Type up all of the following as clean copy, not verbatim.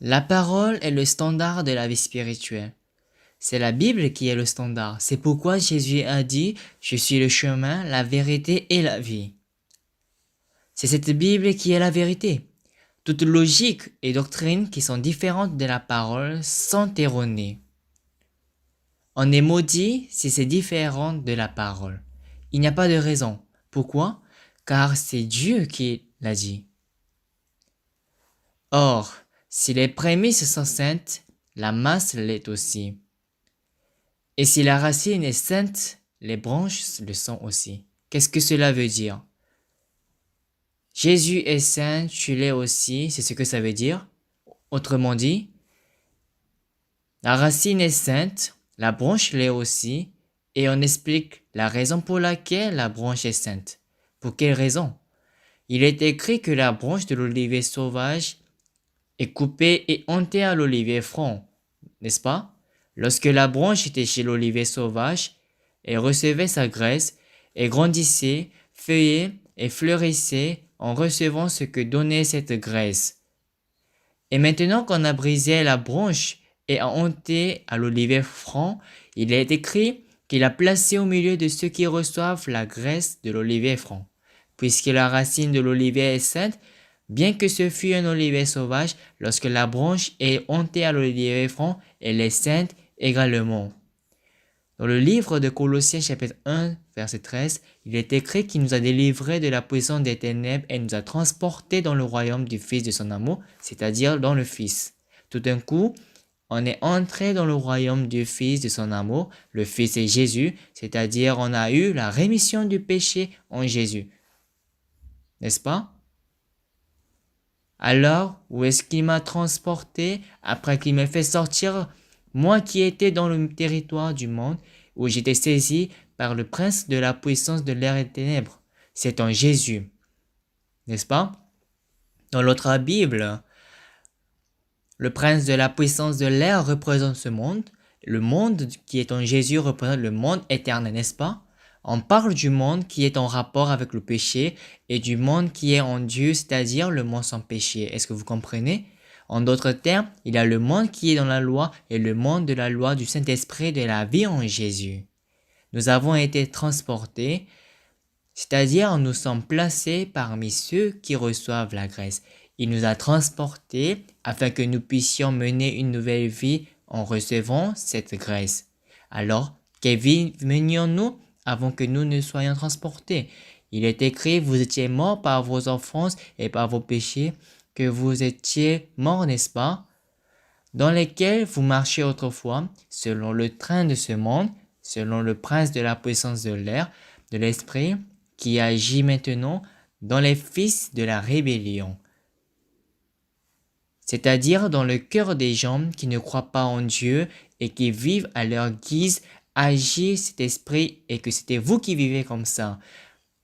La parole est le standard de la vie spirituelle. C'est la Bible qui est le standard. C'est pourquoi Jésus a dit, je suis le chemin, la vérité et la vie. C'est cette Bible qui est la vérité. Toute logique et doctrine qui sont différentes de la parole sont erronées. On est maudit si c'est différent de la parole. Il n'y a pas de raison. Pourquoi? Car c'est Dieu qui l'a dit. Or, si les prémices sont saintes, la masse l'est aussi. Et si la racine est sainte, les branches le sont aussi. Qu'est-ce que cela veut dire? Jésus est saint, tu l'es aussi, c'est ce que ça veut dire. Autrement dit, la racine est sainte, la branche l'est aussi, et on explique la raison pour laquelle la branche est sainte. Pour quelle raison? Il est écrit que la branche de l'olivier sauvage est coupée et hantée à l'olivier franc, n'est-ce pas? Lorsque la branche était chez l'olivier sauvage, elle recevait sa graisse et grandissait, feuillait et fleurissait en recevant ce que donnait cette graisse. Et maintenant qu'on a brisé la branche et a hanté à l'olivier franc, il est écrit qu'il a placé au milieu de ceux qui reçoivent la graisse de l'olivier franc. Puisque la racine de l'olivier est sainte, bien que ce fût un olivier sauvage, lorsque la branche est hantée à l'olivier franc, elle est sainte également. Dans le livre de Colossiens chapitre 1, verset 13, il est écrit qu'il nous a délivrés de la puissance des ténèbres et nous a transportés dans le royaume du Fils de son amour, c'est-à-dire dans le Fils. Tout d'un coup, on est entré dans le royaume du Fils de son amour, le Fils est Jésus, c'est-à-dire on a eu la rémission du péché en Jésus. N'est-ce pas? Alors, où est-ce qu'il m'a transporté après qu'il m'ait fait sortir, moi qui étais dans le territoire du monde, où j'étais saisi par le prince de la puissance de l'air et des ténèbres? C'est en Jésus. N'est-ce pas? Dans l'autre Bible, le prince de la puissance de l'air représente ce monde. Le monde qui est en Jésus représente le monde éternel, n'est-ce pas? On parle du monde qui est en rapport avec le péché et du monde qui est en Dieu, c'est-à-dire le monde sans péché. Est-ce que vous comprenez? En d'autres termes, il y a le monde qui est dans la loi et le monde de la loi du Saint-Esprit de la vie en Jésus. Nous avons été transportés, c'est-à-dire nous sommes placés parmi ceux qui reçoivent la grâce. Il nous a transportés afin que nous puissions mener une nouvelle vie en recevant cette grâce. Alors, quelle vie menions-nous avant que nous ne soyons transportés? Il est écrit, vous étiez morts par vos offenses et par vos péchés, que vous étiez morts, n'est-ce pas? Dans lesquels vous marchiez autrefois, selon le train de ce monde, selon le prince de la puissance de l'air, de l'esprit, qui agit maintenant dans les fils de la rébellion. C'est-à-dire dans le cœur des gens qui ne croient pas en Dieu et qui vivent à leur guise, agit cet esprit et que c'était vous qui vivez comme ça.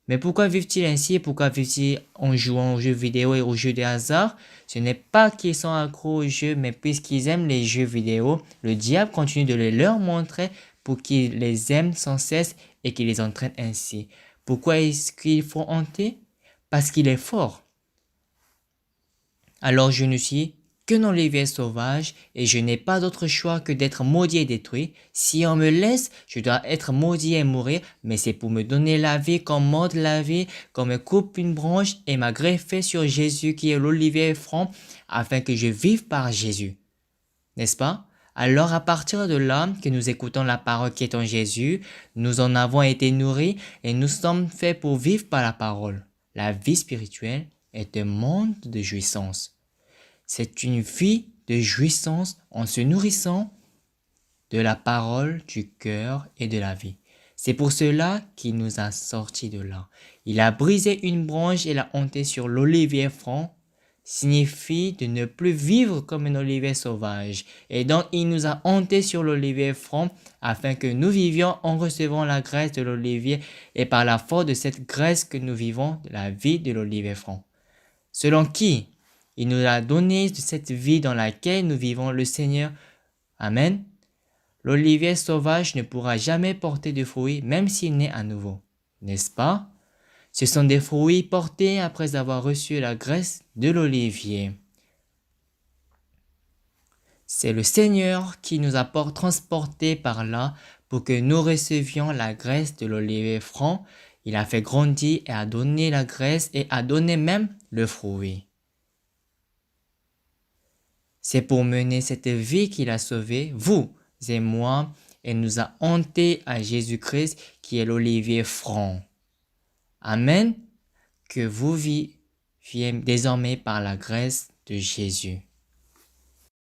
Mais pourquoi vivent-ils ainsi et pourquoi vivent-ils en jouant aux jeux vidéo et aux jeux de hasard? Ce n'est pas qu'ils sont accros aux jeux, mais puisqu'ils aiment les jeux vidéo, le diable continue de les leur montrer pour qu'ils les aiment sans cesse et qu'il les entraîne ainsi. Pourquoi est-ce qu'il faut hanter? Parce qu'il est fort. Alors je ne suis qu'un olivier sauvage et je n'ai pas d'autre choix que d'être maudit et détruit. Si on me laisse, je dois être maudit et mourir, mais c'est pour me donner la vie qu'on m'ôte la vie, qu'on me coupe une branche et m'a greffé sur Jésus qui est l'olivier franc, afin que je vive par Jésus. N'est-ce pas? Alors à partir de là que nous écoutons la parole qui est en Jésus, nous en avons été nourris et nous sommes faits pour vivre par la parole. La vie spirituelle est un monde de jouissance. C'est une vie de jouissance en se nourrissant de la parole, du cœur et de la vie. C'est pour cela qu'il nous a sortis de là. Il a brisé une branche et l'a hanté sur l'olivier franc, signifie de ne plus vivre comme un olivier sauvage. Et donc il nous a hanté sur l'olivier franc afin que nous vivions en recevant la graisse de l'olivier et par la force de cette graisse que nous vivons la vie de l'olivier franc. Selon qui il nous a donné de cette vie dans laquelle nous vivons le Seigneur. Amen. L'olivier sauvage ne pourra jamais porter de fruits même s'il naît à nouveau. N'est-ce pas? Ce sont des fruits portés après avoir reçu la graisse de l'olivier. C'est le Seigneur qui nous a transportés par là pour que nous recevions la graisse de l'olivier franc. Il a fait grandir et a donné la graisse et a donné même le fruit. C'est pour mener cette vie qu'il a sauvé, vous et moi, et nous a hantés à Jésus-Christ qui est l'olivier franc. Amen. Que vous viviez désormais par la grâce de Jésus.